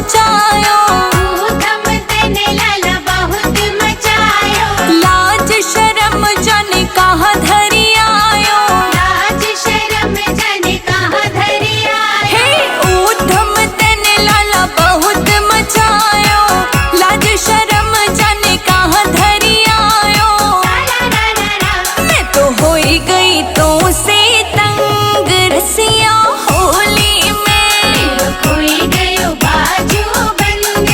मचायो, ऊधम तेने लाला बहुत मचायो। लाज शरम जाने कहाँ धरी आयो, लाज शरम जाने कहाँ धरी आयो। हे ऊधम तेने लाला बहुत मचायो, लाज शरम जाने कहाँ धरी आयो। मैं तो होई गई तो से तंग रसिया होली में, खोई गयो बाजू बंद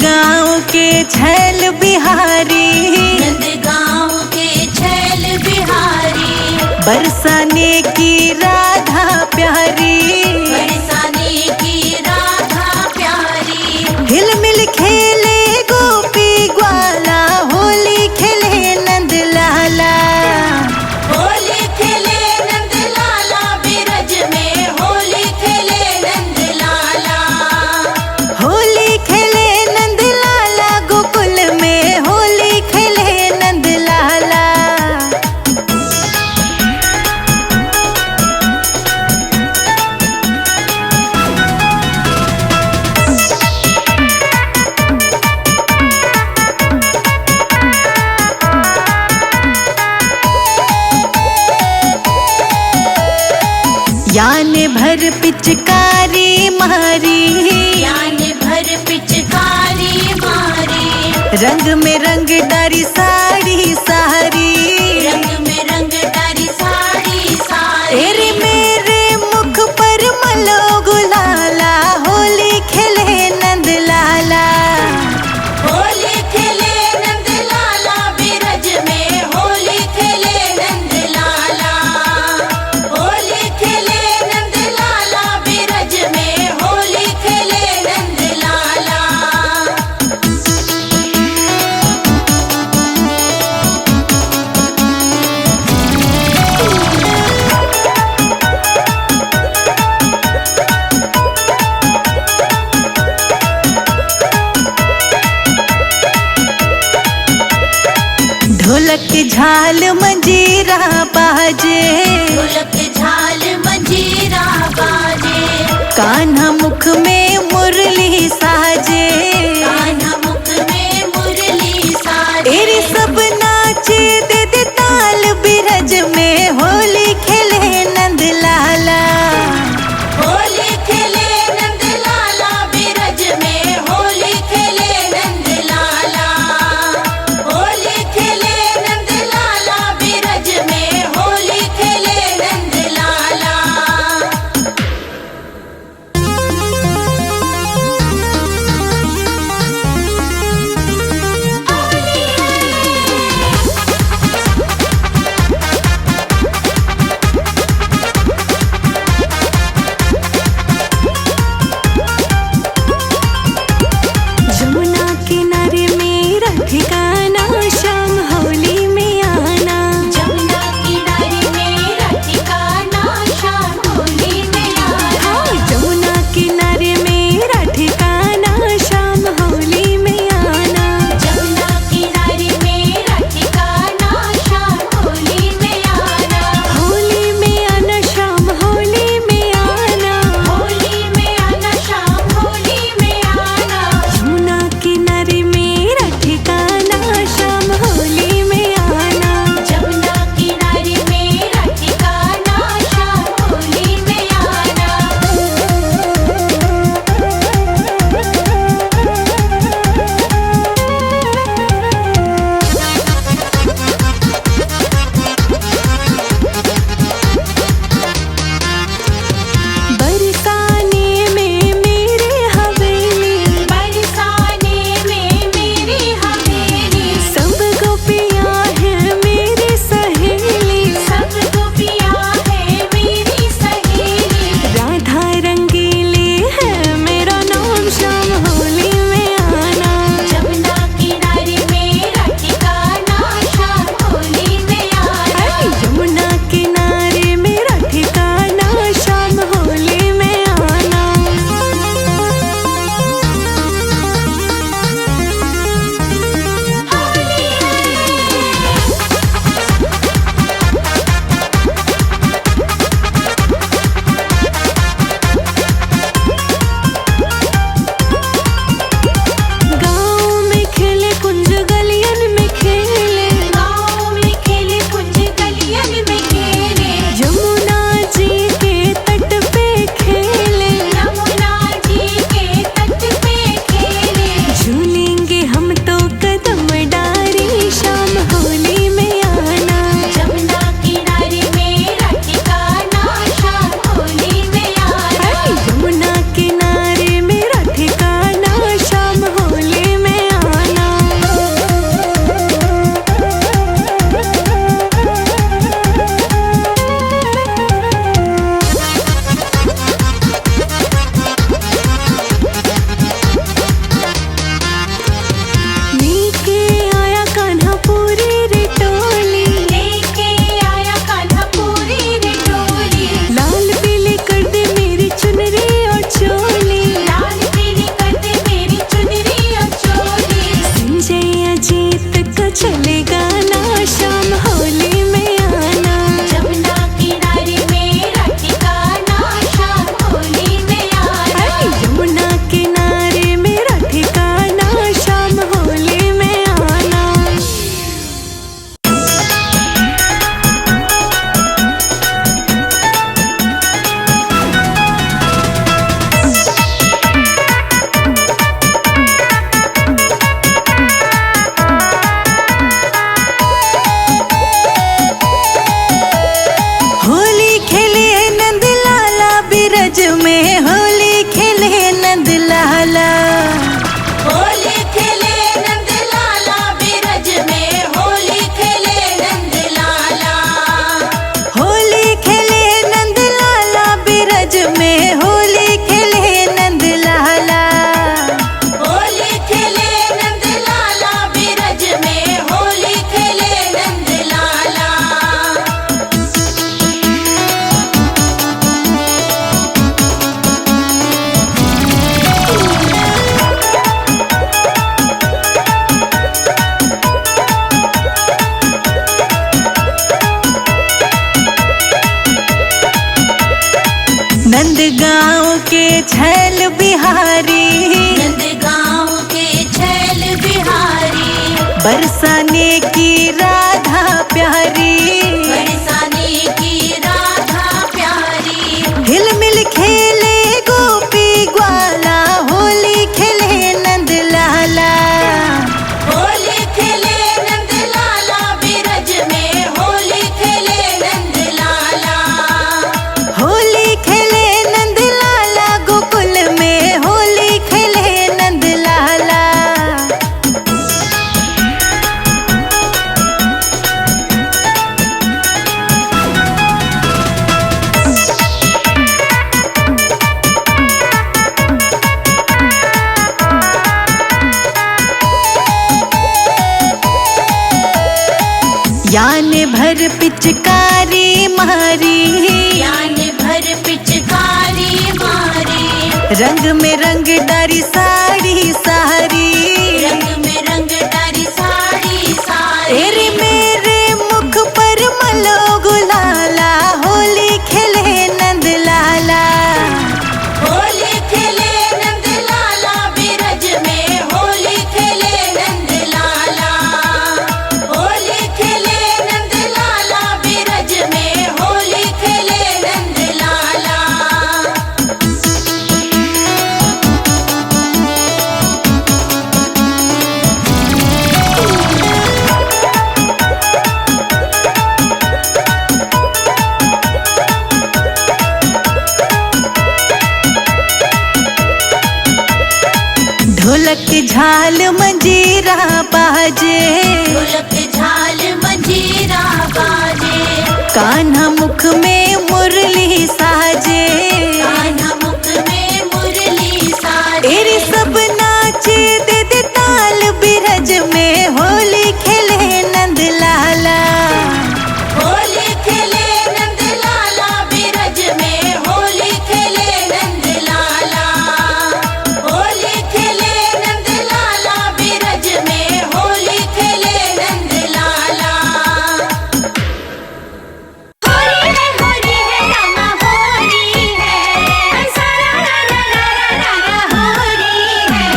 गांव के छैल बिहारी, नंदगांव के छैल बिहारी, बरसाने की राधा प्यारी, बरसाने की राधा प्यारी। हिल मिल खेले गोपी ग्वाला, होली खेले नंद लाला। होली खेले नंद लाला बिरज में, होली खेले नंद लाला। होली खेले नंद लाला गोकुल में, होली खेले नंद लाला। यान भर पिचकारी मारी, यान भर पिचकारी मारी, रंग में रंग डारी साड़ी सारी। रंग में रंग डारी साड़ी सारी। तेरे मेरे मुख पर मलो गुलाला, होली खेले नंद लाला। होली खेले नंद लाला बिरज में, होली खेले नंद लाला। होली खेले नंद लाला बिरज में, होली खेले नंद लाला। ढोलक झाल मंजीरा बाजे, ढोलक झाल मंजीरा बाजे, कान्हा मुख में मुरली साजे। कान्हा मुख में मुरली साजे। तेरे सब नाचे दे दे ताल बिरज में, होली खेले नंद लाला। होली खेले नंद लाला बिरज में, होली खेले नंद लाला। होली खेले नंद लाला बिरज में, होली खेले नंद लाला। चलेगा ना शाम होली में आना। जमुना किनारे मेरा ठिकाना, शाम होली में आना। अरे यमुना किनारे मेरा ठिकाना, शाम होली में आना। होली खेले नंद लाला बिरज में, होली खेले नंद लाला। होली खेले नंद लाला बिरज में, होली खेले नंद लाला। होली खेले नंद लाला बिरज में, होली खेले नंद लाला। होली खेले नंद लाला बिरज में, होली खेले नंद लाला। नंद गाँव के छैल बिहारी, नंदगांव के छैल बिहारी, बरसाने की राधा प्यारी। बरसाने की राधा प्यारी। हिलमिल खेले गोपी ग्वाला, होली खेले नंद लाला। होली खेले नंद लाला बिरज में, होली खेले नंद लाला। होली खेले नंद लाला गोकुल में, होली खेले नंद लाला। यान भर पिचकारी मारी, यान भर पिचकारी मारी। रंग में रंग डारी साड़ी सारी। रंग में रंग डारी साड़ी सारी। तेरे मेरे मुख पर मलो गुलाला, होली खेले नंद लाला। होली खेले नंद लाला बिरज में, होली खेले नंद लाला। होली खेले नंद लाला बिरज में, होली खेले नंद लाला। ढोलक झाल मंजीरा बाजे, ढोलक झाल मंजीरा बाजे। कान्हा मुख में मुरली साजे। कान्हा मुख में मुरली साजे। तेरे सब नाचे दे दे ताल बिरज में, होली खेले नंद लाला। होली खेले नंद लाला बिरज में, होली खेले नंद लाला। होली खेले नंद लाला बिरज में, होली खेले नंद लाला। होली है रामा होली है, सारा रा रा रा रा रा होली है।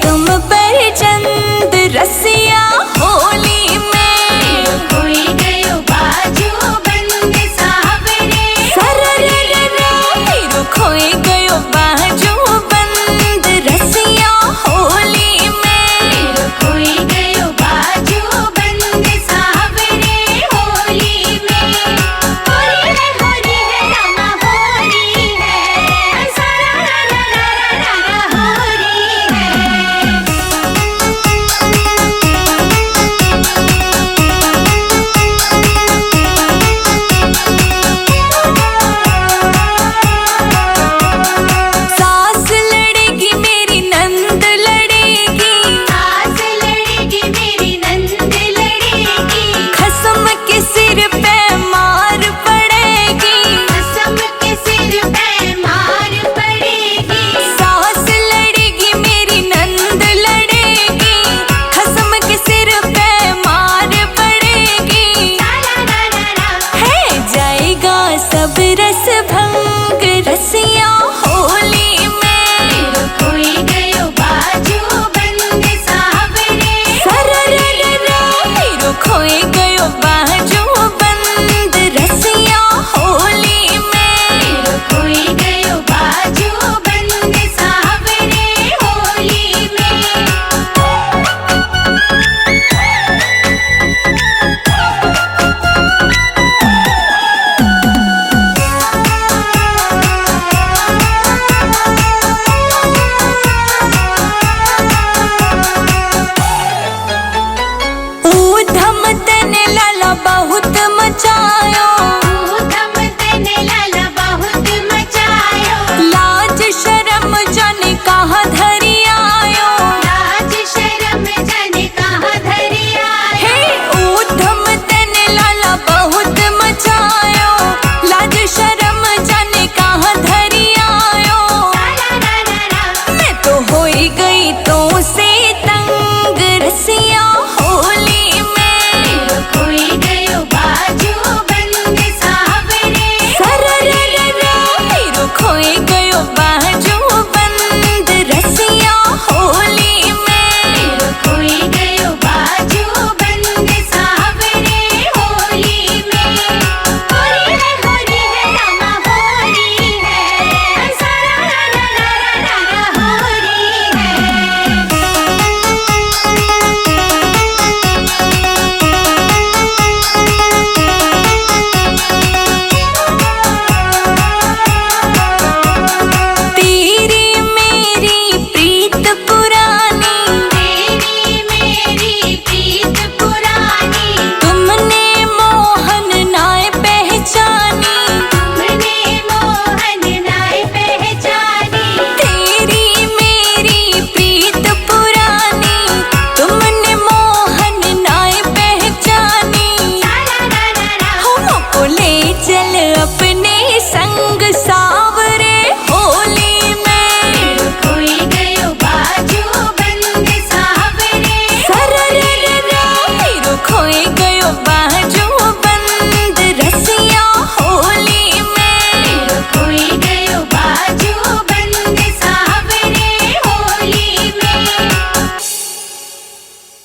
तुम पर चंद रसिया